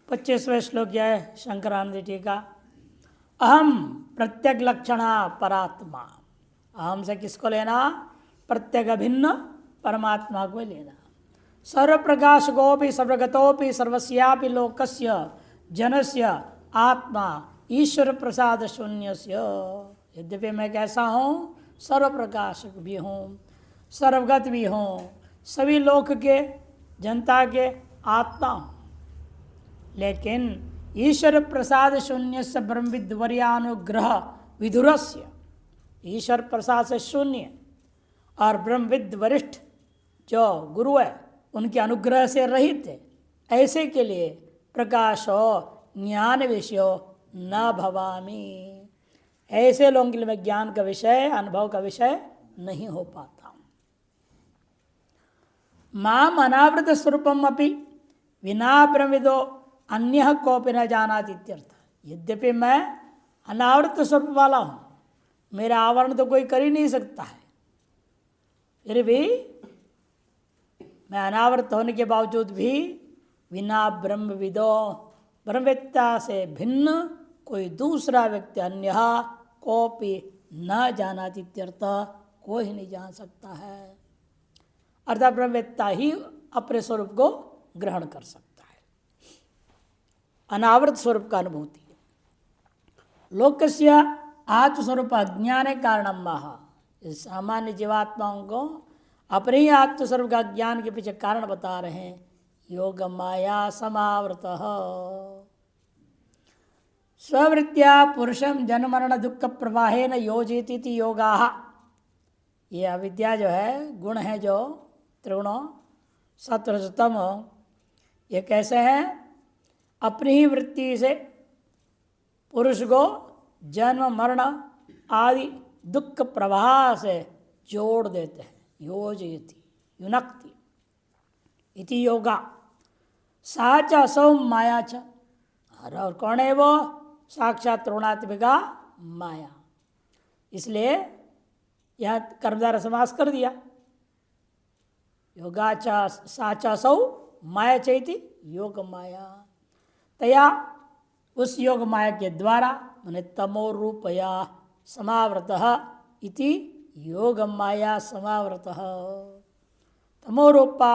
25वें श्लोक यह है शंकरानंद जी का। अहम प्रत्यक लक्षणा परात्मा। अहम से किसको लेना? प्रत्यक भिन्न परमात्मा को लेना। सर्व प्रकाश गोपि सर्वगतोपि सर्वस्यापि लोकस्य जनस्य आत्मा ईश्वर प्रसाद शून्यस्य। यद्यपि मैं कैसा हूँ? सर्व प्रकाशक भी हूँ, सर्वगत भी हूँ, सभी लोक के जनता के आत्मा हूँ, लेकिन ईश्वर प्रसाद शून्य से ब्रह्मविद्वर्यानुग्रह विधुरस्य। ईश्वर प्रसाद से शून्य और ब्रह्मविद वरिष्ठ जो गुरु है उनके अनुग्रह से रहित है, ऐसे के लिए प्रकाशो ज्ञान विषयो न भवामी। ऐसे लोगों के लिए मैं ज्ञान का विषय, अनुभव का विषय नहीं हो पाता हूँ। माम अनावृत स्वरूपम अपि विना ब्रह्मविदो अन्य कोपि न जानाति इत्यर्थ। यद्यपि मैं अनावृत स्वरूप वाला हूँ, मेरा आवरण तो कोई कर ही नहीं सकता है, फिर भी मैं अनावृत होने के बावजूद भी बिना ब्रह्मविदो, ब्रह्मवेत्ता से भिन्न कोई दूसरा व्यक्ति अन्य कोपि न जानाति इत्यर्थ, कोई नहीं जान सकता है। अर्थात ब्रह्मवेत्ता ही अपने स्वरूप को ग्रहण कर सकता है। अनावृत स्वरूप का अनुभूति लोकस्य आत्मस्वरूप अज्ञान कारणम महा। सामान्य जीवात्माओं को अपने ही आत्मस्वरूप का ज्ञान के पीछे कारण बता रहे हैं। योग माया समावृत स्ववृत्तिया पुरुषम जन्म मरण दुख प्रवाहेन योजिति योगा। ये अविद्या जो है, गुण है जो त्रिगुणों सत्वरजतम, ये कैसे हैं? अपनी ही वृत्ति से पुरुष को जन्म मरण आदि दुख प्रवाह से जोड़ देते हैं। योजयति युनक्ति इति योगा। सा च असौ माया च। और कौन है वो? साक्षात त्रिगुणात्मिका माया। इसलिए यह कर्मधारय समास कर दिया। योगा च सा च असौ माया चैति योग माया। तया उस योग माया के द्वारा मैंने तमो रूपया समावृतः इति योग माया समावृतः। तमो रूपा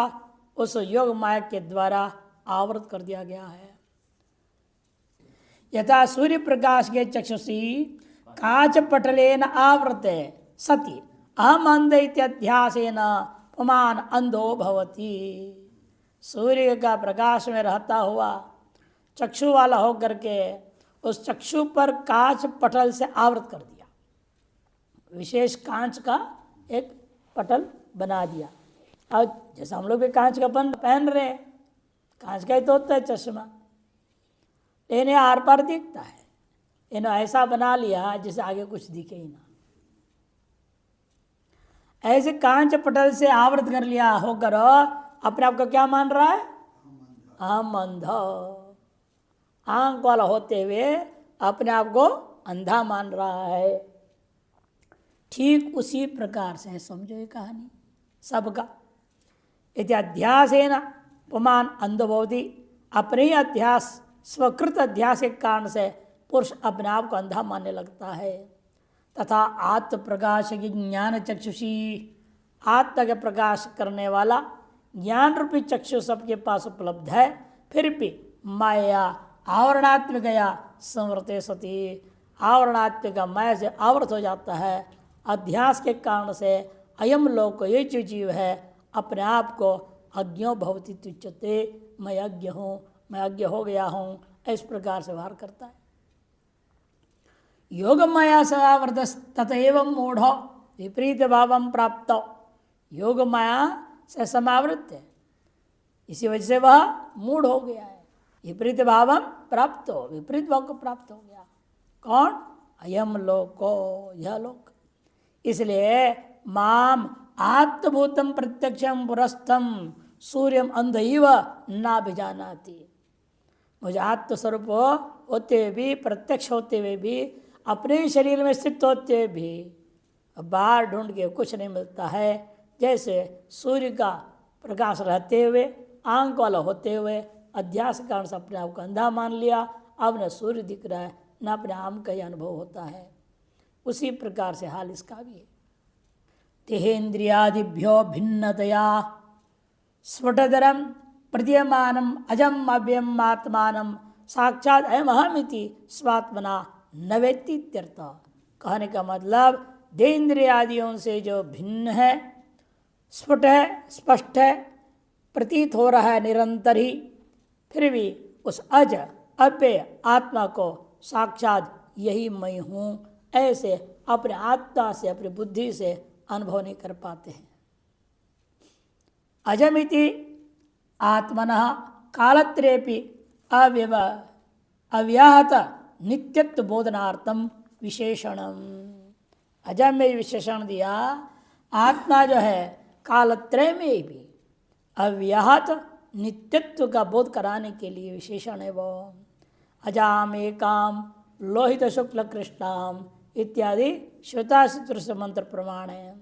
उस योग माया के द्वारा आवृत कर दिया गया है। यथा सूर्य प्रकाश के चक्षुषी काच पटलेन आवृते सति अहम अंध इत्याध्यासेन पुमान अंधो भवति। सूर्य का प्रकाश में रहता हुआ चक्षु वाला होकर के उस चक्षु पर कांच पटल से आवृत कर दिया। विशेष कांच का एक पटल बना दिया। और जैसा हम लोग भी कांच का पहन रहे हैं, कांच का ही तो होता है चश्मा, लेकिन आर पार दिखता है। इन्होंने ऐसा बना लिया जिसे आगे कुछ दिखे ही ना। ऐसे कांच पटल से आवृत कर लिया होकर अपने आप को क्या मान रहा है? हम अंध। आंख वाला होते हुए अपने आप को अंधा मान रहा है। ठीक उसी प्रकार से समझो ये कहानी सबका। यदि अध्यास है ना पुमान अंधबोधि, अपने ही अध्यास, स्वकृत अध्यास के कारण से पुरुष अपने आप को अंधा मानने लगता है। तथा आत्म प्रकाश की ज्ञान चक्षुषी, आत्मा के प्रकाश करने वाला ज्ञान रूपी चक्षु सबके पास उपलब्ध है, फिर भी माया आवरणात्मिकया संवृते सती, आवरणात्मिक माया से आवृत हो जाता है। अध्यास के कारण से अयम लोक, ये जो जीव है अपने आप को अज्ञो भवति तुच्यते, मैं अज्ञ हूँ, मैं अज्ञ हो गया हूँ, इस प्रकार से व्यवहार करता है। योग माया समावृत तथैव मूढ़ विपरीत भावम प्राप्त। योग माया से समावृत है, इसी वजह से वह मूढ़ हो गया है। विपरीत भावम प्राप्त हो, विपरीत भाव को प्राप्त हो गया। कौन? अयम लोको, यह लोक। इसलिए माम आत्मभूतम प्रत्यक्षम पुरस्थम सूर्यम अंधैव नाभिजानाति। मुझे आत्मस्वरूप होते हुए भी, प्रत्यक्ष होते हुए भी, अपने शरीर में स्थित होते हुए भी बाहर ढूंढ के कुछ नहीं मिलता है। जैसे सूर्य का प्रकाश रहते हुए, आंख वाला होते हुए अध्यास के कारण से अपने आप को अंधा मान लिया, अब न सूर्य दिख रहा है न अपने आम का ही अनुभव होता है। उसी प्रकार से हाल इसका भी है। देहेन्द्रियादिभ्यो भिन्नतया स्फुटतरम प्रतीयमानम अजम अव्ययम आत्मानम साक्षात अयम अहमिति स्वात्मना न वेत्ति इत्यर्थ। कहने का मतलब देहेन्द्रियादियों से जो भिन्न है, स्फुट है, स्पष्ट है, प्रतीत हो रहा है निरंतर ही, फिर भी उस अज अव्यय आत्मा को साक्षात यही मैं हूँ ऐसे अपने आत्मा से, अपनी बुद्धि से अनुभव नहीं कर पाते हैं। अजमिति आत्मनः कालत्रेपि अव्याहत नित्यत्व बोधनार्थम विशेषणम। अजम में विशेषण दिया, आत्मा जो है कालत्रय में भी अव्याहत नित्यत्व का बोध कराने के लिए विशेषण है वो। अजाम एकाम लोहित शुक्ल कृष्णाम इत्यादि श्वेतासूत्र से मंत्र प्रमाण है।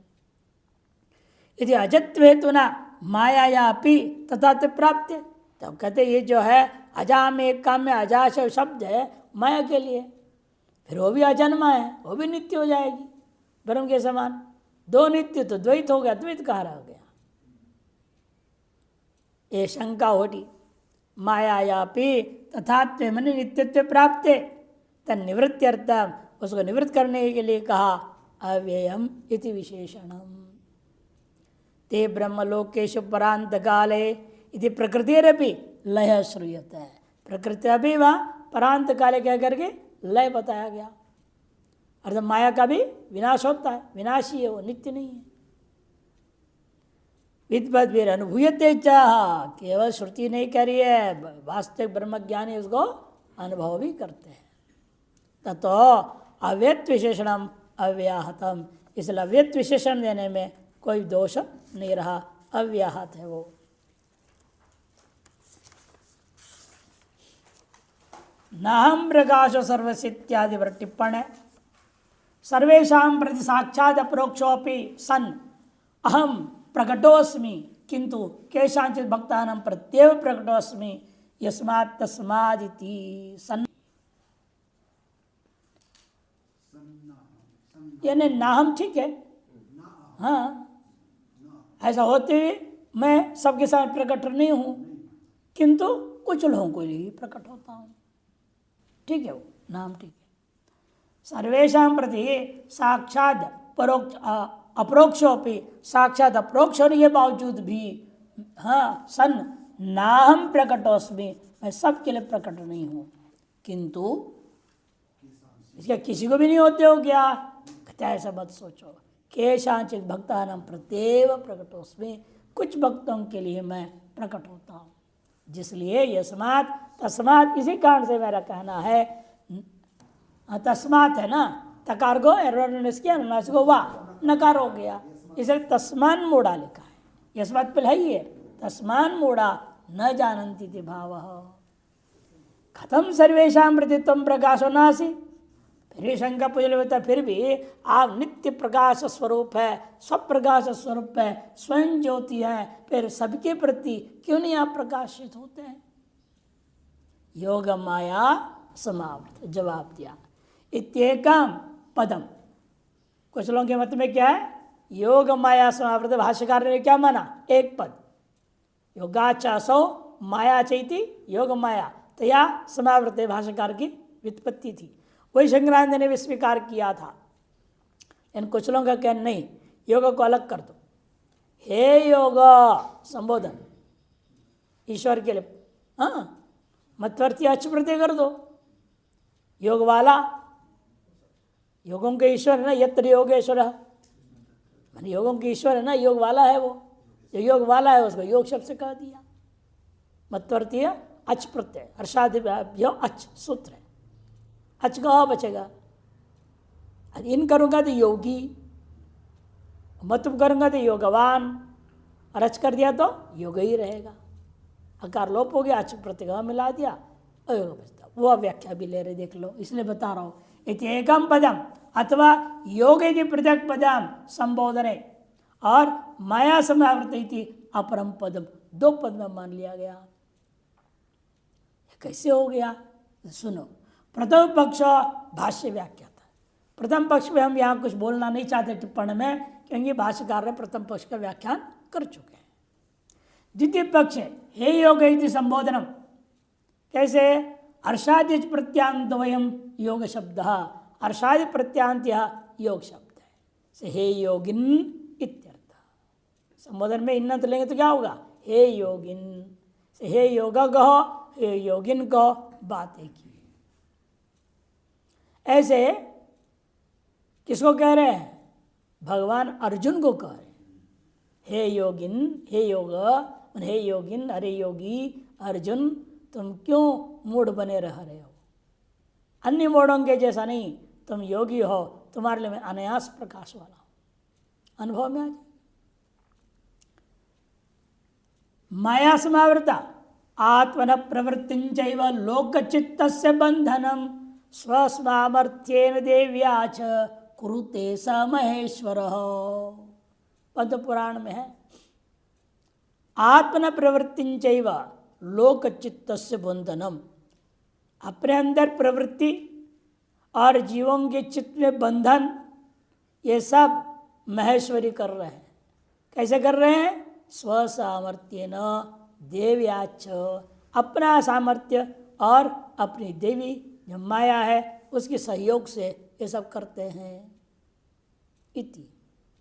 यदि अजत्व हेतु न मायायापि तथा प्राप्त, तब कहते ये जो है अजाम एकाम में अजाश शब्द है माया के लिए, फिर वो भी अजन्मा है, वो भी नित्य हो जाएगी ब्रह्म के समान। दो नित्य तो द्वैत हो गया, द्वैत कहाँ रह गया। ये शंका होती। मायायापि तथात्व मन नित्यत्व प्राप्त तन्निवृत्त्यर्थ, उसको निवृत्त करने के लिए कहा अव्ययम इति विशेषणम। ते ब्रह्मलोकेषु परांत काले इति प्रकृतिरपि लय श्रूयते है। प्रकृति अभी वहाँ परांत काले कह करके लय बताया गया। अर्थात माया का भी विनाश होता है, विनाशी है वो, नित्य नहीं है। विद्वद्वीर अनुभूयते चाह, केवल श्रुति नहीं कह रही है, वास्तविक ब्रह्मज्ञानी उसको अनुभव भी करते हैं। ततो अव्यक्त विशेषणम अव्याहतम, इसलिए अव्यक्त विशेषण देने में कोई दोष नहीं रहा, अव्याहत है वो। नाहम प्रकाश सर्वस्य इत्यादि पर टिप्पण है। सर्वेशा प्रति साक्षात अपरोक्षोपि सन अहम प्रकटोस्मि किंतु केशांचित भक्तानां प्रत्येव प्रकटोस्मि यस्मात् तस्मादिति सन। यानी नाहम ठीक है, हाँ, ऐसा होते हुए मैं सबके साथ प्रकट नहीं हूँ, किंतु कुछ लोगों को लिए प्रकट होता हूँ, ठीक है, वो नाम ठीक है। सर्वेशा प्रति साक्षात परोक्ष अपरोक्षोपि, साक्षात अप्रोक्ष होने के बावजूद भी हाँ सन नाहम प्रकटोस्मि, मैं सबके लिए प्रकट नहीं हूँ, किंतु इसका किसी को भी नहीं होते हो क्या, ऐसा मत सोचो। केशांचित भक्तानां प्रत्येव प्रकटोस्मि, कुछ भक्तों के लिए मैं प्रकट होता हूँ। जिसलिए यस्मात् तस्मात्, इसी कारण से मेरा कहना है, तस्मात् है ना, तकार को अनुनासिक को वाह नकार हो गया, इसलिए तस्मान मूढ़ा लिखा है। यस्मात् पहले ही है, तस्मान मूढ़ा न जानन्ति इति भावः। कथम सर्वेषां प्रति त्वं प्रकाशो नासि, फिर शंका पूजल होता, फिर भी आप नित्य प्रकाश स्वरूप है, स्वप्रकाश स्वरूप है, स्वयं ज्योति है, फिर सबके प्रति क्यों नहीं आप प्रकाशित होते हैं। योग माया समावृत, जवाब दिया। इत्येकम पदम, कुछ लोगों के मत में क्या है, योग माया समावृत, भाष्यकार ने क्या माना, एक पद, योगाचासो माया चैति योग माया तया समावृत, भाष्यकार की व्युत्पत्ति थी, वही शंकरानंद ने भी स्वीकार किया था। इन कुछ लोगों का कहना नहीं, योग को अलग कर दो, हे योग संबोधन ईश्वर के लिए, हाँ मध्यवर्ती अच प्रत्यय कर दो, योग वाला, योगों के ईश्वर है ना, यत्र योगेश्वर, माने योगों के ईश्वर है ना, योग वाला है वो, जो योग वाला है उसको योग शब्द से कह दिया। मध्यवर्ती अच प्रत्यय, हर्षादि अच सूत्र है, अच का बचेगा। इन करूँगा तो योगी, मतुम करूँगा तो योगवान, और अच कर दिया तो योग ही रहेगा। अकार लोप हो गया, अच प्रत्यय मिला दिया, अयोग बचता। वो व्याख्या भी ले रहे, देख लो, इसलिए बता रहा हूँ। इति एकम पदम अथवा योग यदि पृथक पदम संबोधने और माया समावृत इति अपरम पदम, दो पद में मान लिया गया। कैसे हो गया? सुनो, प्रथम पक्ष भाष्य व्याख्या था। प्रथम पक्ष में हम यहाँ कुछ बोलना नहीं चाहते टिप्पणी में, क्योंकि भाष्यकार ने प्रथम पक्ष का व्याख्यान कर चुके हैं। द्वितीय पक्ष हे योग इति संबोधनम, कैसे? अर्षादि प्रत्यांतवयम योग शब्द, अर्षादि प्रत्यांत योग शब्द है, हे योगिन इत्यर्थ। संबोधन में इन्नत लेंगे तो क्या होगा? हे योगिन, हे योगा कहो, हे योगिन कहो, बातें की। ऐसे किसको कह रहे हैं? भगवान अर्जुन को कह रहे हैं, हे योगिन, हे योग, हे योगिन, अरे योगी अर्जुन, तुम क्यों मूढ़ बने रह रहे हो? अन्य मूढ़ों के जैसा नहीं, तुम योगी हो, तुम्हारे लिए मैं अनायास प्रकाश वाला हूं। अनुभव में आ जाए। माया समावृता आत्मन प्रवृत्तिंचैव लोकचित्तस्य बंधनम स्वस्वामर्थ्येन देव्याच कुरुते स महेश्वरः। पद्म पुराण में है, आत्मन प्रवृत्तिंचैव लोकचित्तस्य बंधनम, अपने अंदर प्रवृत्ति और जीवों के चित्त में बंधन, ये सब महेश्वरी कर रहे हैं। कैसे कर रहे हैं? स्वसामर्थ्येन देव्याच, अपना सामर्थ्य और अपनी देवी जो माया है उसके सहयोग से ये सब करते हैं। इति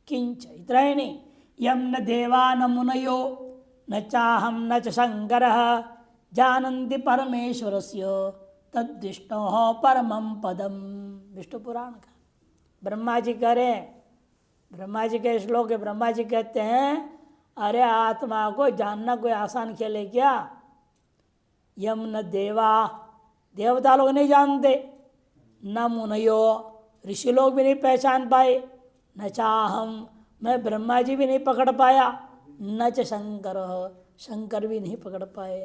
किंच, इतना ही नहीं, यम न देवा न मुनयो न चाहम न च शंकरः जानन्ति परमेश्वरस्य तद्विष्णोः परमं पदम। विष्णु पुराण का ब्रह्मा जी कह रहे हैं, ब्रह्मा जी के श्लोक है, ब्रह्मा जी कहते हैं अरे आत्मा को जानना कोई आसान खेल है क्या? यम न देवा, देवता लोग नहीं जानते, न मुनयो, ऋषि लोग भी नहीं पहचान पाए, न चाहम, मैं ब्रह्मा जी भी नहीं पकड़ पाया, न च शंकर, शंकर भी नहीं पकड़ पाए।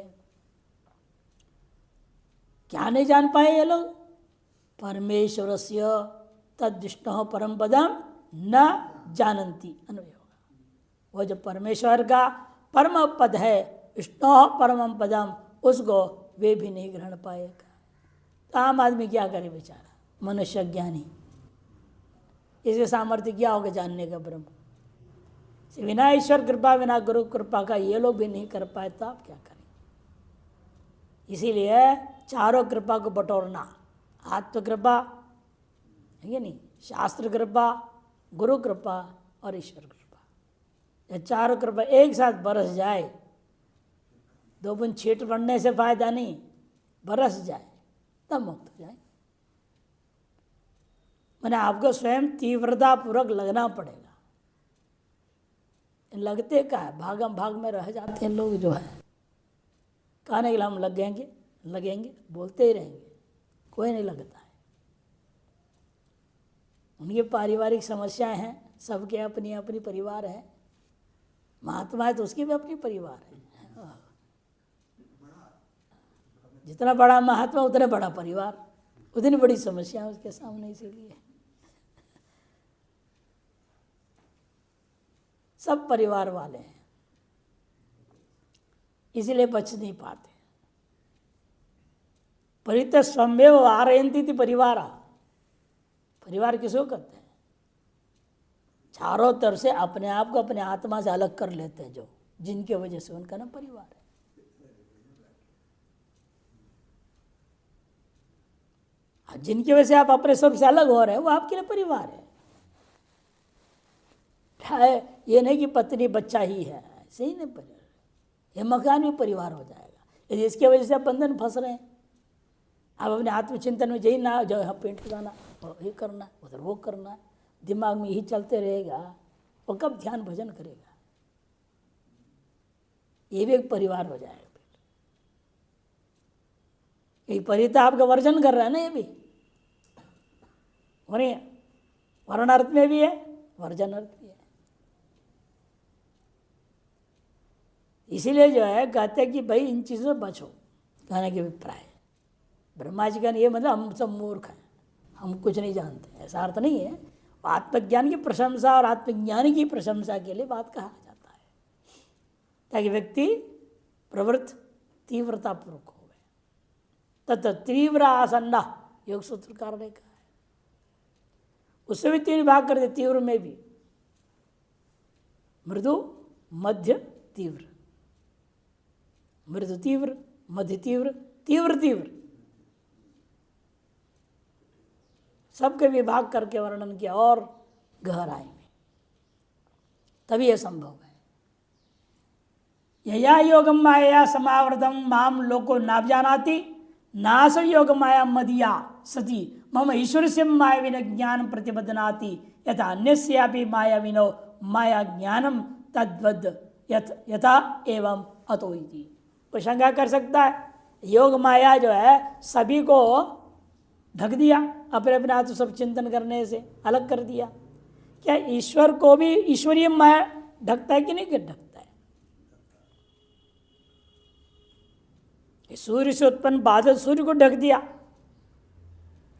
क्या नहीं जान पाए ये लोग? परमेश्वरस्य तद्विष्णु परम पदम न जानन्ति। अन्वय होगा, वो जो परमेश्वर का परम पद है, विष्णु परम पदम, उसको वे भी नहीं ग्रहण पाएगा। तो आम आदमी क्या करे बेचारा, मनुष्य ज्ञानी, इसके सामर्थ्य क्या होगा जानने का ब्रह्म? बिना ईश्वर कृपा, बिना गुरु कृपा का ये लोग भी नहीं कर पाए तो आप क्या करें? इसीलिए चारों कृपा को बटोरना, आत्म कृपा है नहीं, शास्त्र कृपा, गुरु कृपा और ईश्वर कृपा, ये चारों कृपा एक साथ बरस जाए, दो बूंद छींट पड़ने से फायदा नहीं, बरस जाए तब मुक्त हो जाए। मैंने आपको स्वयं तीव्रता पूर्वक लगना पड़ेगा। लगते का है, भागम भाग में रह जाते हैं लोग जो है, कहने के लिए हम लगेंगे लगेंगे, बोलते ही रहेंगे, कोई नहीं लगता है। उनकी पारिवारिक समस्याएं हैं, सबके अपनी अपनी परिवार है। महात्मा है तो उसकी भी अपनी परिवार है। जितना बड़ा महात्मा उतना बड़ा परिवार, उतनी बड़ी समस्या उसके सामने। इसीलिए सब परिवार वाले हैं, इसीलिए बच नहीं पाते। परित स्वमेव आरयन्ति इति परिवार, परिवार किसको कहते हैं? चारों तरफ से अपने आप को अपने आत्मा से अलग कर लेते हैं, जो जिनके वजह से उनका नाम परिवार है। जिनकी वजह से आप अपने स्वरूप से अलग हो रहे हैं, वो आपके लिए परिवार है। ये नहीं कि पत्नी बच्चा ही है, ऐसे ही नहीं परिवार, ये मकान भी परिवार हो जाएगा। यदि इसके वजह से आप बंधन फंस रहे हैं, आप अपने आत्मचिंतन में यही ना, जो यहाँ पेंट लगाना, ये करना, उधर वो करना, दिमाग में यही चलते रहेगा, वो कब ध्यान भजन करेगा? ये भी एक परिवार हो जाएगा। ये परिता आपका वर्जन कर रहा है ना, ये भी वर्ण अर्थ में भी है, वर्जन अर्थ भी है। इसीलिए जो है कहते हैं कि भाई इन चीज़ों से बचो, कहने के अभिप्राय। ब्रह्मा जी का ये मतलब हम सब मूर्ख हैं, हम कुछ नहीं जानते, ऐसा अर्थ नहीं है। आत्मज्ञान की प्रशंसा और आत्मज्ञानी की प्रशंसा के लिए बात कहा जाता है, ताकि व्यक्ति प्रवृत्त तीव्रतापूर्वक हो गए। तथा तीव्र आसन्ना, योग सूत्रकार ने कहा है। उससे भी 3 भाग कर दे, तीव्र में भी, मृदु, मध्य, तीव्र, मृदु तीव्र, मध्य तीव्र, तीव्र तीव्र, सबके विभाग करके वर्णन किया और गहराई में, तभी यह संभव है। यया योगम माया समावृतम माम लोको नाभिजानाति नास योग माया मदिया सती मम ईश्वर से माया विन ज्ञान प्रतिबद्धनाति यथा अन्यस्यापि माया विनो माया ज्ञानम तद्वद यथा एवं अतो इति। कोई शंका कर सकता है, योग माया जो है सभी को ढक दिया, अपने अपने आत्म सब चिंतन करने से अलग कर दिया, क्या ईश्वर को भी ईश्वरीय माया ढकता है कि नहीं ढकता है? सूर्य से उत्पन्न बादल सूर्य को ढक दिया,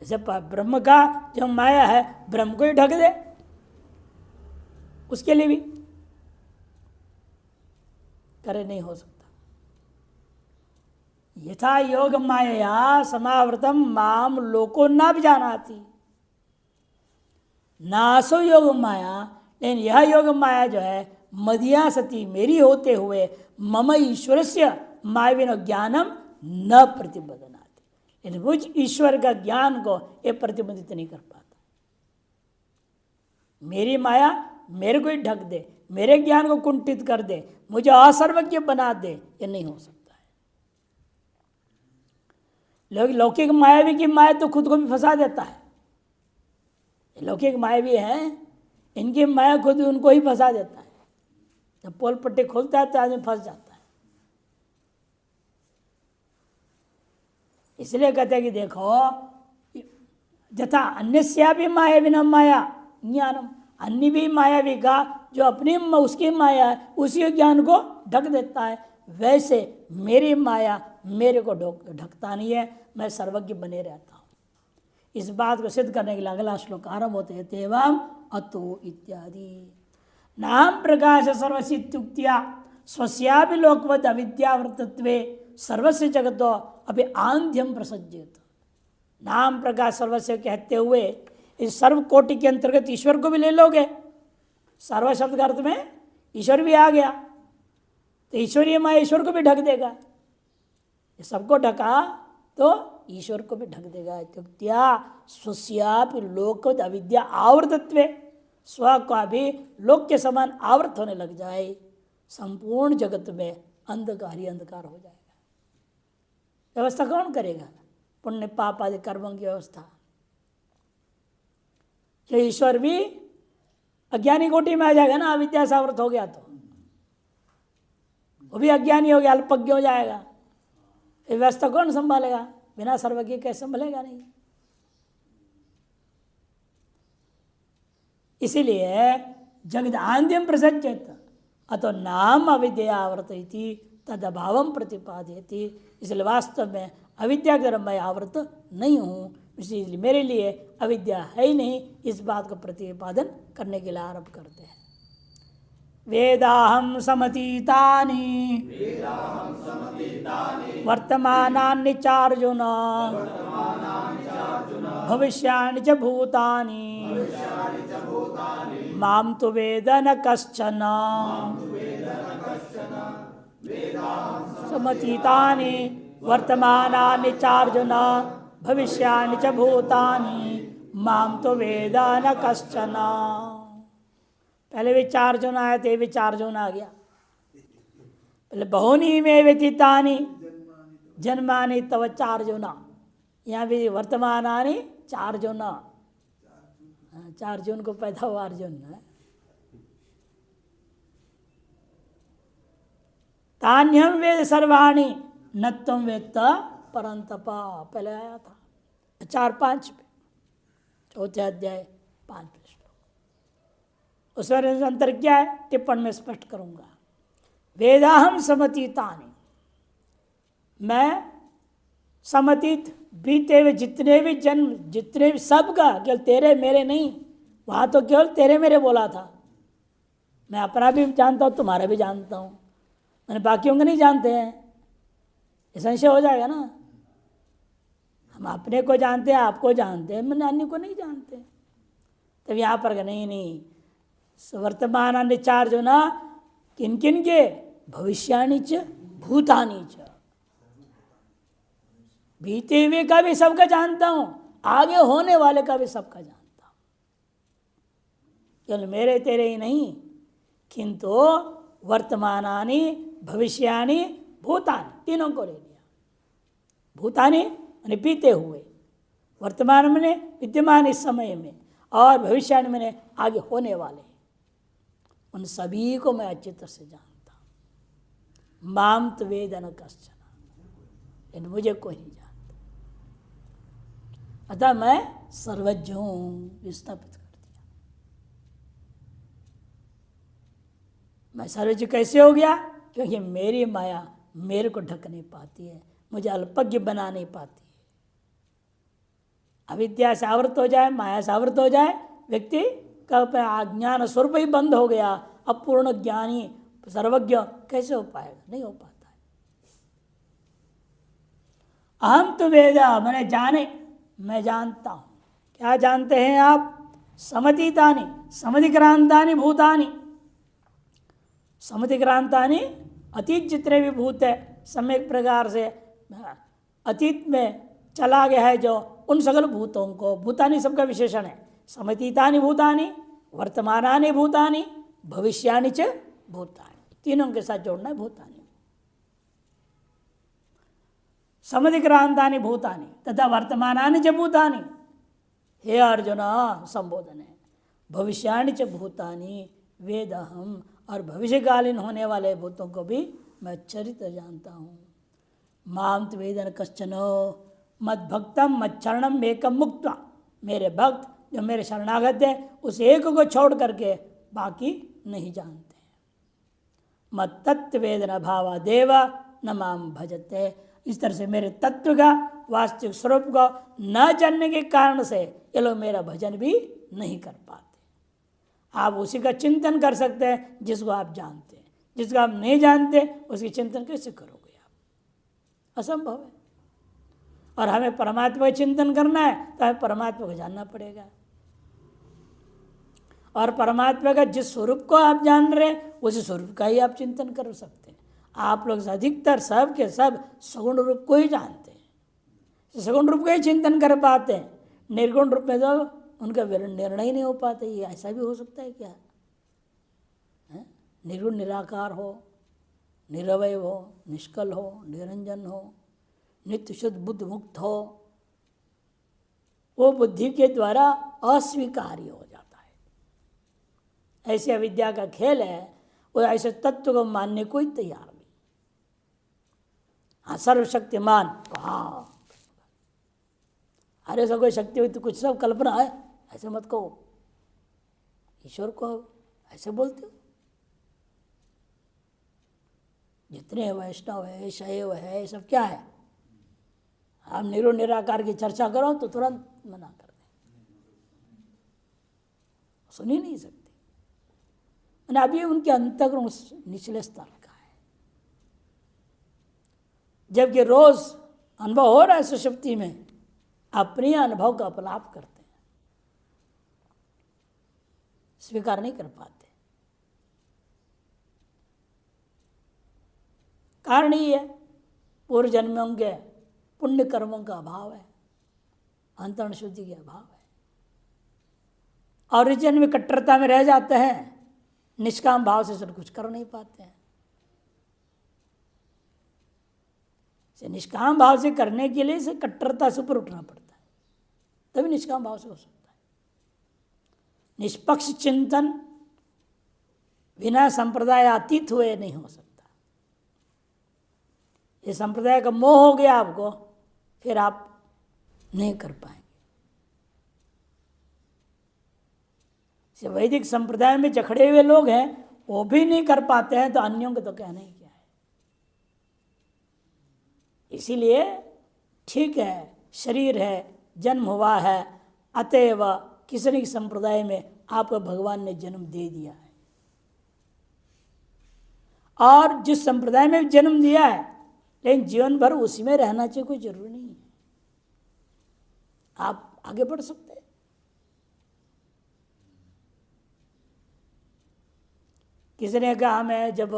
जैसे ब्रह्म का जो माया है ब्रह्म को ही ढक दे, उसके लिए भी करे नहीं हो सकता। यथा योग माया समावृतम माम लोको ना भी जानाति नासो योग माया, लेकिन यह योग माया जो है मदिया सती मेरी होते हुए मम ईश्वर से मायाविनो ज्ञानम न प्रतिबद्धनाति, लेकिन मुझ ईश्वर का ज्ञान को ये प्रतिबंधित नहीं कर पाता। मेरी माया मेरे को ही ढक दे, मेरे ज्ञान को कुंठित कर दे, मुझे असर्वज्ञ बना दे, ये नहीं हो सकता है। लौकिक मायावी की माया तो खुद को भी फंसा देता है, लौकिक मायावी हैं, इनकी माया खुद उनको ही फंसा देता है। जब पोल पट्टी खोलता है तो आदमी फंस जाता है। इसलिए कहते हैं कि देखो यथा अन्यस्या भी माया विना माया ज्ञानम, अन्य भी मायावी का जो अपनी उसकी माया है उसी ज्ञान को ढक देता है, वैसे मेरी माया मेरे को ढकता नहीं है, मैं सर्वज्ञ बने रहता हूँ। इस बात को सिद्ध करने के लिए अगला श्लोक आरंभ होते हैं, तेवम अतो इत्यादि। नाम प्रकाश सर्वसित्युक्त्या स्वस्यापि लोकवत् अविद्यावृतत्वे सर्वस्य जगतो अभी आंध्यम प्रसज्जित। नाम प्रकाश सर्वस्य कहते हुए इस सर्व कोटि के अंतर्गत ईश्वर को भी ले लोगे, सर्व शब्द का अर्थ में ईश्वर भी आ गया, तो ईश्वरीय माया ईश्वर को भी ढक देगा। ये सबको ढका तो ईश्वर को भी ढक देगा। इत्युक्त्या स्वस्यापि लोकवत् अविद्या आवृतत्वे, स्व का भी लोक के समान आवृत होने लग जाए, संपूर्ण जगत में अंधकार ही अंधकार हो जाएगा। व्यवस्था कौन करेगा? पुण्य पाप आदि कर्मों की व्यवस्था। जो ईश्वर भी अज्ञानी कोटि में आ जाएगा ना, अविद्या से आवृत हो गया तो वो भी अज्ञानी हो गया, अल्पज्ञ हो जाएगा। ये व्यवस्था कौन संभालेगा? बिना सर्वज्ञ कैसे संभलेगा? नहीं। इसीलिए जगद आंध्यम प्रसज्जित अतो नाम अविद्या आवृत तद अभावम प्रतिपादयति। इसलिए वास्तव में अविद्या के मैं आवृत नहीं हूँ, इसलिए मेरे लिए अविद्या है ही नहीं, इस बात को प्रतिपादन करने के लिए आरंभ करते हैं। वेदाहम समतीतानि वर्तमानानि चार्जुन भविष्याणि च भूतानि माम तु वेद न कश्चन। समतीतानि वर्तमानानि चार्जुन भविष्याणि च भूतानि माम तो वेद न कश्चन। पहले भी 4 जून आए थे, भी 4 जून आ गया। पहले बहुनी में व्यतीतानि जन्मानि तव 4 जूना, यहाँ भी वर्तमानानि 4 जूना, 4 जून को पैदा हुआ अर्जुन है। तान्यम वेद सर्वाणी न तुम वेत्त परंतपा, पहले आया था 4-5 पे, 4थे अध्याय 5 श्लोक। उसमें अंतर क्या है टिप्पण में स्पष्ट करूंगा। वेदाहम समतीतानि, मैं समतीत बीते हुए जितने भी जन्म, जितने भी सबका, केवल तेरे मेरे नहीं, वहां तो केवल तेरे मेरे बोला था। मैं अपना भी जानता हूं, तुम्हारा भी जानता हूं, मैंने बाकियों को नहीं जानते हैं, ये संशय हो जाएगा ना। हम अपने को जानते हैं, आपको जानते हैं, मैंने अन्य को नहीं जानते। तब यहाँ पर नहीं नहीं, वर्तमान निचार जो ना किन किन के, भविष्यानि च भूतानि च, बीते हुए का भी सबका जानता हूं, आगे होने वाले का भी सबका जानता हूं। केवल मेरे तेरे ही नहीं, किंतु वर्तमानानि भविष्यानि भूतानि, तीनों को ले लिया। भूतानि यानी बीते हुए, वर्तमान में विद्यमान इस समय में, और भविष्य में आगे होने वाले, उन सभी को मैं अच्छी तरह से जानता हूं। माम तो वेद न कश्चन, लेकिन मुझे कोई नहीं जानता। अतः मैं सर्वज्ञ हूं, स्थापित कर दिया। मैं सर्वज्ञ कैसे हो गया? क्योंकि मेरी माया मेरे को ढक नहीं पाती है, मुझे अल्पज्ञ बना नहीं पाती है। अविद्या से आवृत हो जाए, माया से आवृत हो जाए, व्यक्ति का अज्ञान स्वरूप ही बंद हो गया। अपूर्ण ज्ञानी सर्वज्ञ कैसे हो पाएगा? नहीं हो पाता है। अहम तो वेद, मैंने जाने, मैं जानता हूं। क्या जानते हैं आप? समतीतानि समधिक्रांतानि भूतानि। समधिक्रांतानि अतीत जितने भी भूत है, सम्यक प्रकार से अतीत में चला गया है जो, उन सकल भूतों को, भूतानि सबका विशेषण है। समतीतानि भूतानि, वर्तमानानि भूतानि, भविष्यानि च भूतानि, तीनों के साथ जोड़ना है भूतानि। समधिक्रांतानि भूतानि तथा वर्तमानानि च भूतानि, हे अर्जुन संबोधन है। भविष्यानि च भूतानि वेदहम, और भविष्यकालीन होने वाले भूतों को भी मैं चरित्र जानता हूँ। माम तो वेदन कश्चनो मद भक्तम मद शरणम एकम मुक्त्वा, मेरे भक्त जो मेरे शरणागत है उस एक को छोड़ करके बाकी नहीं जानते। मद तत्व वेदना भावा देव न माम भजते, इस तरह से मेरे तत्व का वास्तविक स्वरूप को न जानने के कारण से ये लोग मेरा भजन भी नहीं कर पाते। आप उसी का चिंतन कर सकते हैं जिसको आप जानते हैं, जिसको आप नहीं जानते उसकी चिंतन कैसे करोगे आप? असंभव है। और हमें परमात्मा का चिंतन करना है तो हमें परमात्मा को जानना पड़ेगा। और परमात्मा का जिस स्वरूप को आप जान रहे हैं उसी स्वरूप का ही आप चिंतन कर सकते हैं। आप लोग अधिकतर सब के सब सगुण रूप को ही जानते हैं, सगुण रूप का ही चिंतन कर पाते हैं। निर्गुण रूप में तो उनका निर्णय नहीं हो पाता। ये ऐसा भी हो सकता है क्या? निर्गुण निराकार हो, निरवय हो, निष्कल हो, निरंजन हो, नित्य शुद्ध बुद्ध मुक्त हो, वो बुद्धि के द्वारा अस्वीकार्य हो जाता है। ऐसी अविद्या का खेल है, वो ऐसे तत्व को मानने को ही तैयार नहीं। हाँ सर्वशक्तिमान, हाँ अरे सब कोई शक्ति हुई तो कुछ सब कल्पना है, ऐसे मत कहो। ईश्वर को ऐसे बोलते हो? जितने वैष्णव है, शैव है, सब क्या है? हम निर्गुण निराकार की चर्चा करो तो तुरंत मना कर दें, सुन ही नहीं सकते। मैंने अभी उनके अंतःकरण निचले स्तर का है, जबकि रोज अनुभव हो रहा है सुषुप्ति में, अपने अनुभव का अपलाप करते हैं, स्वीकार नहीं कर पाते। कारण ही है पूर्व जन्मों के पुण्य कर्मों का अभाव है, अंतरण शुद्धि का अभाव है। और इस जन्म में कट्टरता में रह जाते हैं, निष्काम भाव से सब कुछ कर नहीं पाते हैं। निष्काम भाव से करने के लिए से कट्टरता से ऊपर उठना पड़ता है, तभी निष्काम भाव से हो सकता है। निष्पक्ष चिंतन बिना संप्रदाय अतीत हुए नहीं हो सकता। ये संप्रदाय का मोह हो गया आपको, फिर आप नहीं कर पाएंगे। वैदिक संप्रदाय में जकड़े हुए लोग हैं, वो भी नहीं कर पाते हैं तो अन्यों को तो कहना ही क्या है। इसीलिए ठीक है, शरीर है, जन्म हुआ है, अतएव किसी न किसी संप्रदाय में आपको भगवान ने जन्म दे दिया है। और जिस संप्रदाय में जन्म दिया है, लेकिन जीवन भर उसी में रहना चाहिए, कोई जरूरी नहीं है। आप आगे बढ़ सकते हैं। किसी ने कहा, हमें जब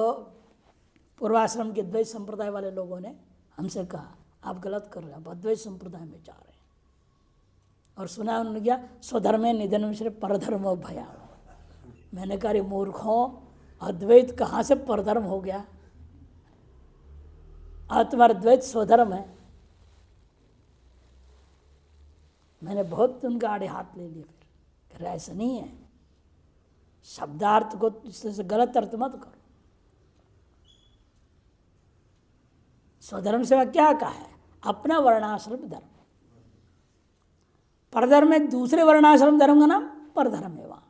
पूर्वाश्रम के द्वैत संप्रदाय वाले लोगों ने हमसे कहा आप गलत कर रहे हैं, आप अद्वैत संप्रदाय में जा रहे हैं, और सुना उन्होंने क्या, स्वधर्मे निधन से परधर्म भया। मैंने कहा, मूर्खों, अद्वैत कहाँ से परधर्म हो गया? तुम्हारा द्वैत स्वधर्म है। मैंने बहुत उनका आड़े हाथ ले लिया। फिर ऐसा नहीं है, शब्दार्थ को इससे गलत अर्थ मत करो। स्वधर्म से क्या कहा है? अपना वर्णाश्रम धर्म। परधर्म में दूसरे वर्णाश्रम धर्म का नाम परधर्म है। वहां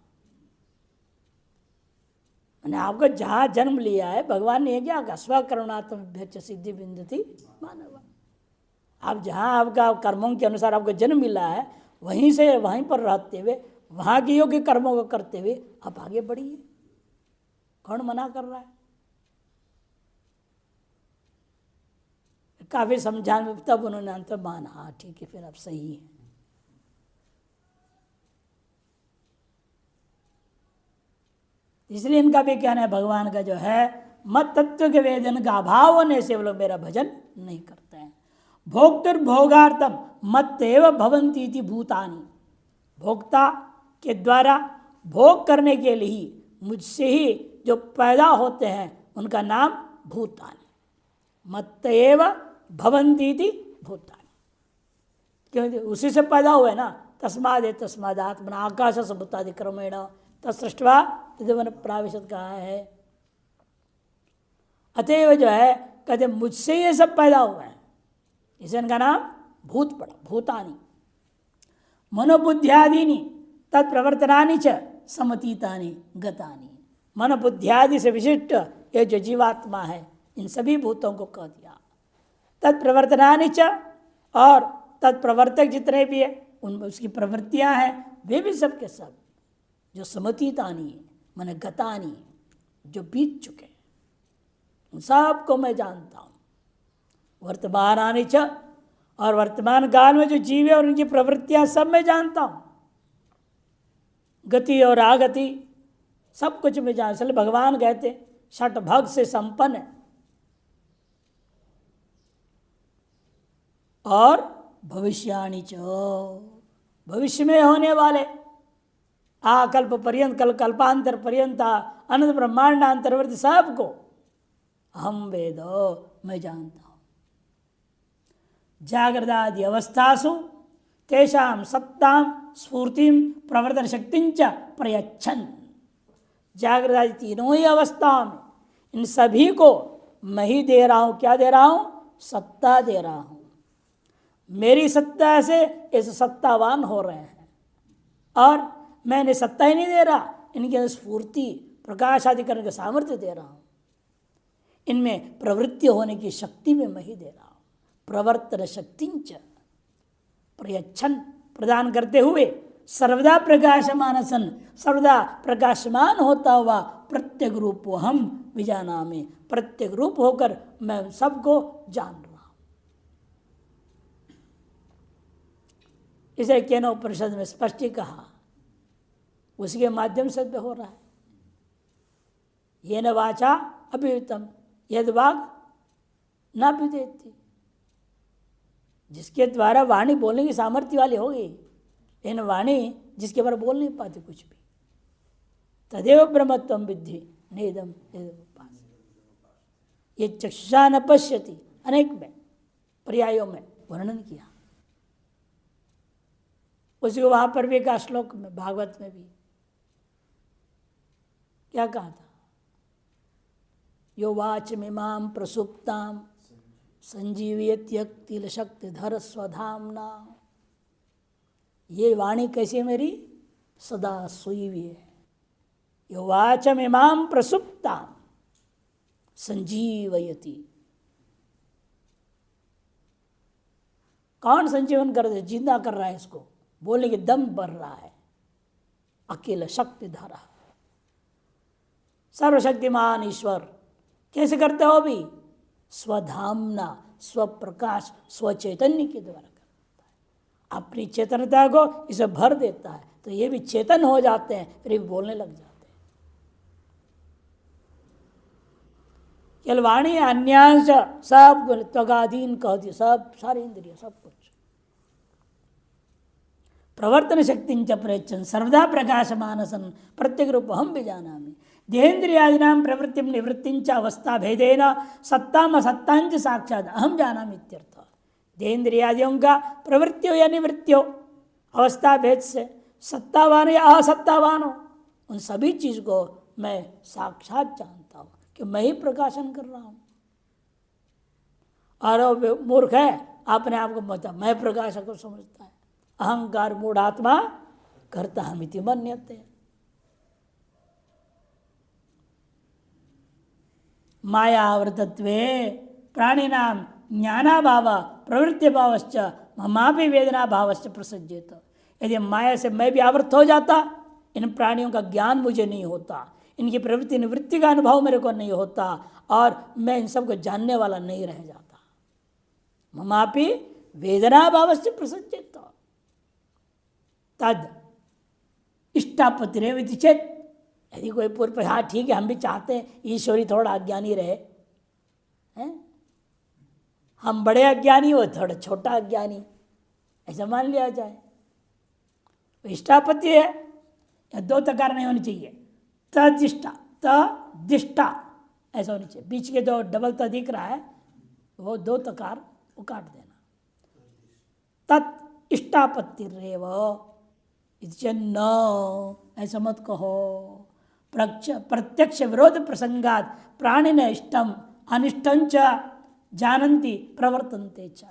मैंने आपको जहां जन्म लिया है, भगवान ने क्या कहा, स्वकरुणात्म सिद्धि बिंदति मानव। आप जहां आपका कर्मों के अनुसार आपको जन्म मिला है, वहीं से वहीं पर रहते हुए, वहां के योग्य कर्मों को करते हुए आप आगे बढ़िए। कौन मना कर रहा है? काफी समझाने में तब उन्होंने अंत माना, हाँ ठीक है, फिर अब सही है। इसलिए इनका भी कहना है, भगवान का जो है मत तत्व के वेदन का अभाव होने से वो लोग मेरा भजन नहीं करते हैं। भोक्तुर्भोगार्थम मत एव भवन्ति इति भूतानि। भोक्ता के द्वारा भोग करने के लिए ही, मुझसे ही जो पैदा होते हैं उनका नाम भूतानि। मत एव भवन्ति इति भूतानि, क्योंकि उसी से पैदा हुए ना। तस्माद तस्मादात्मना आकाश समुत्तादि क्रमेण तत्सृष्ट्वा तद्वन प्राविशत कहा है। अतएव जो है कहते मुझसे ये सब पैदा हुए हैं, इसे इनका नाम भूत पड़ा, भूतानि। मनोबुद्ध्यादीनि तत्प्रवर्तनानि च समतीतानि गतानि। मनोबुद्ध्यादि से विशिष्ट ये जो जीवात्मा है, इन सभी भूतों को कह दिया। तत्प्रवर्तनानि च, और तत्प्रवर्तक जितने भी है उन उसकी प्रवृत्तियां हैं, वे भी सब के सब जो समतीतानि माने गतानि, जो बीत चुके, उन सबको मैं जानता हूँ। वर्तमानानि च, और वर्तमान काल में जो जीव है और उनकी प्रवृत्तियां सब मैं जानता हूँ। गति और आगति सब कुछ मैं जानता। इसलिए भगवान कहते षट भग से संपन्न है। और भविष्याणि च, भविष्य में होने वाले, आकल्प पर्यंत कल कल्पांतर पर्यंत अनंत ब्रह्मांडांतरवर्ती सबको हम वेद, मैं जानता हूं। जागृदादि अवस्थासु तेषां सत्तां स्फूर्तिं प्रवर्तन शक्तिंच प्रयच्छन्। जागृदादि तीनों ही अवस्थाओं में इन सभी को मैं ही दे रहा हूं। क्या दे रहा हूं? सत्ता दे रहा हूं। मेरी सत्ता से इस सत्तावान हो रहे हैं, और मैंने सत्ता ही नहीं दे रहा, इनके स्फूर्ति प्रकाश आदि करने का सामर्थ्य दे रहा हूं। इनमें प्रवृत्ति होने की शक्ति में मैं ही दे रहा हूं। प्रवर्तन शक्तिंच प्रयच्छन, प्रदान करते हुए, सर्वदा प्रकाशमान सन, सर्वदा प्रकाशमान होता हुआ, प्रत्येक रूप हम विजानामि, प्रत्येक रूप होकर मैं सबको जान रहा हूं। इसे केनोपनिषद में स्पष्ट ही कहा, उसके माध्यम से हो रहा है। ये न वाचा अभियुतम यद वाग न विदेती। जिसके द्वारा वाणी बोलने की सामर्थ्य वाली होगी, लेकिन वाणी जिसके बारे बोल नहीं पाती कुछ भी, तदेव ब्रह्मत्वम विद्धि नेदम उपास। ये चक्षुषा न पश्यति, अनेक में पर्यायों में वर्णन किया। उसी को वहां पर भी कहा, श्लोक में, भागवत में भी क्या कहा था? यो वाचमिमां प्रसुप्तां संजीवयत्यखिल शक्तिधर स्वधाम्ना। ये वाणी कैसी है मेरी? सदा सोई हुई है। यो वाचमिमां प्रसुप्तां संजीवयति। कौन संजीवन कर दे? जिंदा कर रहा है इसको, बोलने के दम बढ़ रहा है। अकेला शक्तिधारा, सर्वशक्तिमान ईश्वर कैसे करते हो भी? स्वधामना, स्वप्रकाश, स्वचैतन्य के द्वारा करता है। अपनी चेतनता को इसे भर देता है, तो ये भी चेतन हो जाते हैं, फिर ये बोलने लग जाते हैं। केवल वाणी अन्यांश सब त्वगाधीन कह दिए, सब सारे इंद्रिय सब कुछ। प्रवर्तन शक्ति च प्रयच्छन सर्वदा प्रकाश मानसन प्रत्येक रूप हम भी जाना। देहेन्द्रियादीना प्रवृत्ति निवृत्ति अवस्था भेदेन सत्ताम असत्तांच साक्षात अहम जाना इत्यर्थ। देहेन्द्रियादियों का प्रवृत्ति हो या निवृत्ति हो, अवस्था भेद से सत्तावान या असत्तावान हो, उन सभी चीज को मैं साक्षात जानता हूं कि मैं ही प्रकाशन कर रहा हूं। और वो मूर्ख है, अपने आप को मतलब मैं प्रकाशक को समझता है। अहंकार मूढ़ात्मा करता हमिति मन्यते। मायावृतत्वे प्राणिनाम ज्ञानाभाव प्रवृत्ति भावश्च ममापि वेदना भावश्च प्रसज्जेत। यदि माया से मैं भी आवृत हो जाता, इन प्राणियों का ज्ञान मुझे नहीं होता, इनकी प्रवृत्ति निवृत्ति का अनुभव मेरे को नहीं होता, और मैं इन सबको जानने वाला नहीं रह जाता। ममापि वेदना भावश्च प्रसज्जेत। तद इष्टापतिरेव इति चेत। यदि कोई पूर्व हाँ ठीक है हम भी चाहते हैं ईश्वरी थोड़ा अज्ञानी रहे, हैं? हम बड़े अज्ञानी हो थोड़ा छोटा अज्ञानी, ऐसा मान लिया जाए। इष्टापति है या दो तकार नहीं होनी चाहिए, तदिष्टा तदिष्टा ऐसा होनी चाहिए। बीच के जो डबल त दिख रहा है वो दो तकार वो काट देना। तत् इष्टापत्तिरेव न, ऐसा मत कहो। प्रत्यक्ष विरोध प्रसंगात प्राणी न इष्टम अनिष्टं च जानन्ति प्रवर्तन्ते च।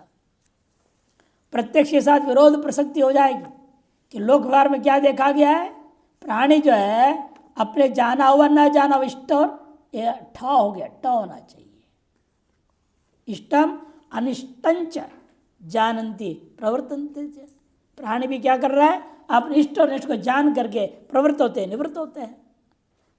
प्रत्यक्ष के साथ विरोध प्रसक्ति हो जाएगी कि लोक व्यवहार में क्या देखा गया है, प्राणी जो है अपने जाना हुआ ना जाना हुआ इष्ट और ठ हो गया, ट होना चाहिए। इष्टम अनिष्टंच जानन्ति प्रवर्तन्ते च। प्राणी भी क्या कर रहा है, अपने इष्ट और निष्ठ को जान करके प्रवृत्त होते हैं निवृत्त होते हैं।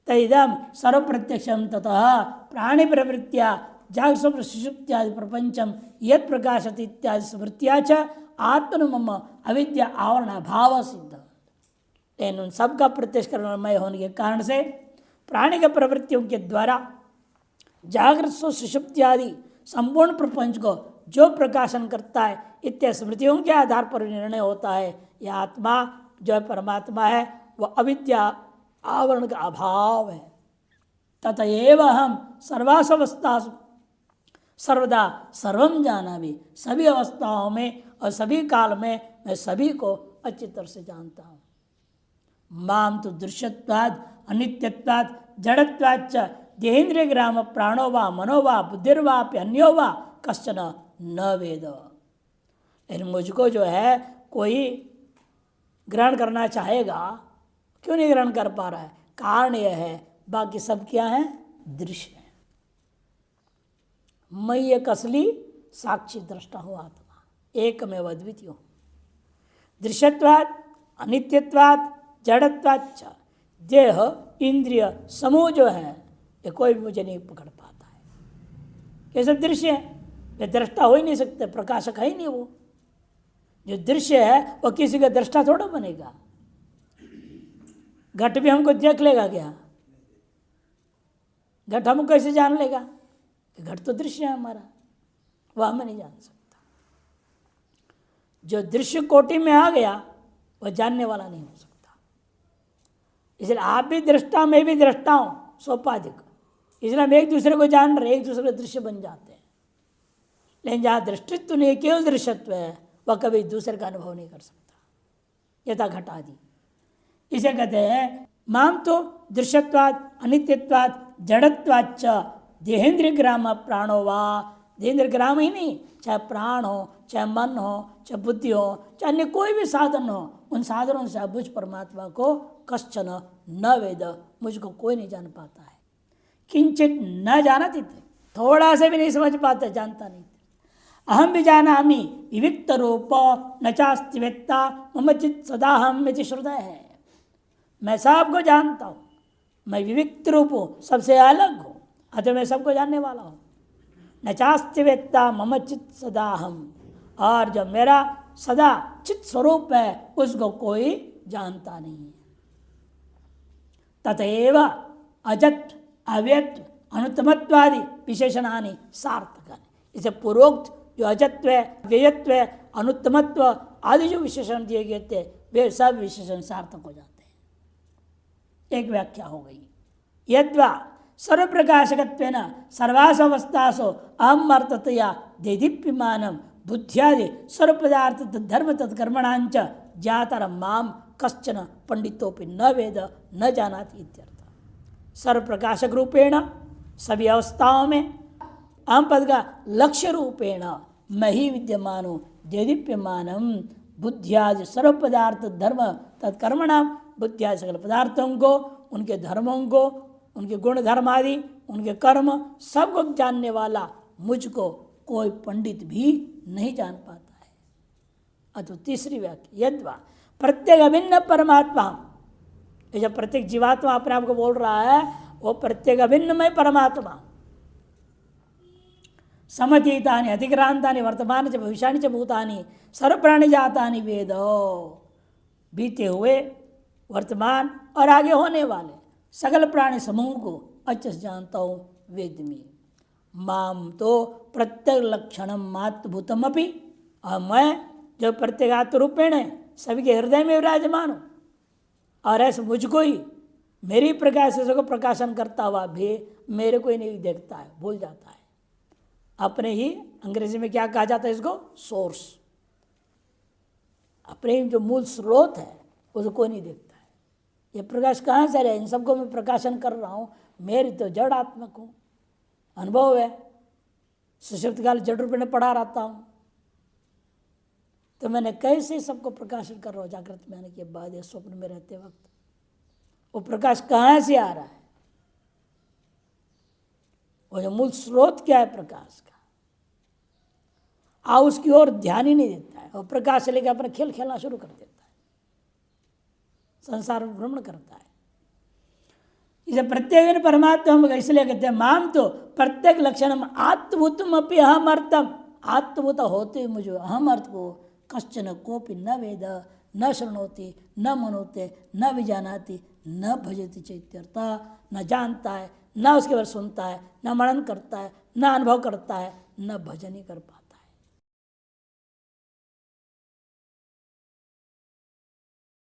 तइदम सर्व प्रत्यक्षम ततः प्राणी प्रवृत्तिया जागस्वप्न सुषुप्त्यादि प्रपंचम यद प्रकाशत इत्यादि स्मृत्या च आत्मनमम अविद्या आवरण भाव सिद्ध। लेकिन उन सबका प्रत्यक्ष कर्ममय होने के कारण से प्राणी के प्रवृत्तियों के द्वारा जागृत सुषुप्त्यादि संपूर्ण प्रपंच को जो प्रकाशन करता है, इत्यादि स्मृतियों के आधार पर निर्णय होता है यह आत्मा जो है परमात्मा है, वह अविद्या आवरण का अभाव है। ततएव हम सर्वावस्था सर्वदा सर्वम जाना भी, सभी अवस्थाओं में और सभी काल में मैं सभी को अच्छी तरह से जानता हूँ। माम तो दृश्यत्वाद अनित्यत्वाद जड़त्वाच्च देहेन्द्रिय ग्राम प्राणो वा मनो वा बुद्धिर्वाप्य अन्यो वा कश्चन न वेद। लेकिन मुझको जो है कोई ग्रहण करना चाहेगा, क्यों नहीं ग्रहण कर पा रहा है? कारण यह है बाकी सब क्या है, दृश्य है। मैं एक असली साक्षी दृष्टा हूँ, आत्मा एक में अद्वितीय हूँ। दृश्यत्वाद अनित्यत्वाद जड़त्वाच्च देह इंद्रिय समूह जो है ये कोई भी मुझे नहीं पकड़ पाता है। ये सब दृश्य है, ये दृष्टा हो ही नहीं सकते, प्रकाशक है ही नहीं। वो जो दृश्य है वो किसी का दृष्टा थोड़ा बनेगा। घट भी हमको देख लेगा क्या? घट हमको कैसे जान लेगा? घट तो दृश्य है हमारा, वह हमें नहीं जान सकता। जो दृश्य कोटि में आ गया वह जानने वाला नहीं हो सकता। इसलिए आप भी दृष्टा, मैं भी दृष्टा हूं, सोपाधिक। इसलिए हम एक दूसरे को जान रहे, एक दूसरे के दृश्य बन जाते हैं। लेकिन जहाँ दृष्टित्व नहीं, केवल दृश्यत्व है, वह कभी दूसरे का अनुभव नहीं कर सकता। यथा घटादि इसे कहते हैं माम तो दृश्यत्वाद अनित्यत्वाद जड़त्वाच्च देहेन्द्रिय ग्राम प्राणो वा। देहेन्द्रिय ग्राम ही नहीं, चाहे प्राण हो, चाहे मन हो, चाहे बुद्धि हो, चाहे अन्य कोई भी साधन हो, उन साधनों से अबुझ परमात्मा को कश्चन न वेद, मुझको कोई नहीं जान पाता है। किंचित न जानती थे, थोड़ा से भी नहीं समझ पाते, जानता नहीं। अहम भी जानामि विविक्त रूप न चास्ति वेत्ता मम चित सदा हम श्रुतः है। मैं सबको जानता हूँ, मैं विविक्त रूप हूँ, सबसे अलग हूँ, अतः मैं सबको जानने वाला हूँ। न चास्ति वेत्ता मम चित सदा हम, और जो मेरा सदा चित स्वरूप है, उसको कोई जानता नहीं है। तथैव अजत अव्यक्त अनुत्तमत्वादि विशेषणानि सार्थक। इसे पूर्वोक्त जो अजत्व व्ययत्व अनुत्तमत्व आदि जो विशेषण दिए गए थे वे सब विशेषण सार्थक हो जाते हैं। एक व्याख्या हो गई। यद्वा सर्वप्रकाशकत्वेन सर्वासु अवस्थासु अहम अर्थतया देदीप्यमानं बुद्ध्यादि सर्वपदार्थ धर्म तत्कर्मणांच ज्ञातर माम कश्चन पंडितोपि न वेद न जानाति इत्यर्थ। सर्वप्रकाशक रूपेण सभी अवस्थाओं में अहम पद का लक्ष्य रूपेण मैं ही विद्यमानो देदीप्यमानम बुद्धियादि सर्व पदार्थ धर्म तत्कर्मणाम, बुद्धियादि सकल पदार्थों को, उनके धर्मों को, उनके गुण धर्म आदि, उनके कर्म सबको जानने वाला मुझको कोई पंडित भी नहीं जान पाता है। अतः तीसरी व्याख्या यद्वा प्रत्येक अभिन्न परमात्मा, ये जब प्रत्येक जीवात्मा अपने आप को बोल रहा है वो प्रत्येक अभिन्नमय परमात्मा समतीतानि अतिक्रांतानि वर्तमान च भविष्यानि च भूतानि सर्वप्राणी जातानि वेद, बीते हुए वर्तमान और आगे होने वाले सकल प्राणी समूह को अच्छे से जानता हूँ वेद में। माम तो प्रत्येक लक्षणम मातभूतम अपि, और मैं जो प्रत्येक आत्मरूपेण है सभी के हृदय में विराजमान हूँ, और ऐसे मुझको ही मेरी प्रकाश से को प्रकाशन करता हुआ भी मेरे को ही नहीं देखता है, भूल जाता है। अपने ही अंग्रेजी में क्या कहा जाता है इसको, सोर्स, अपने जो मूल स्रोत है उसको नहीं देखता है। ये प्रकाश कहाँ से रहे, इन सबको मैं प्रकाशन कर रहा हूँ, मेरी तो जड़ आत्मा को अनुभव है, सुषुप्त काल जड़ रूप में पढ़ा रहता हूँ, तो मैंने कैसे सबको प्रकाशन कर रहा हूँ जागृत में आने के बाद या स्वप्न में रहते वक्त, वो प्रकाश कहाँ से आ रहा है, वो जो मूल स्रोत क्या है प्रकाश का, उसकी ओर ध्यान ही नहीं देता है। वो प्रकाश से लेकर अपना खेल खेलना शुरू कर देता है, संसार में भ्रमण करता है। इसे प्रत्येक परमात्मा इसलिए कहते हैं माम तो प्रत्येक लक्षण आत्मभूतम अपि अहम अर्थम, आत्मभूत होते मुझे अहम अर्थ को कश्चन कोपि न वेद न शृणोति न मनोते न विजानाति न भजति चैत्यर्थ, न जानता है, न उसके बारे सुनता है, न मनन करता है, न अनुभव करता है, न भजन ही कर पाता।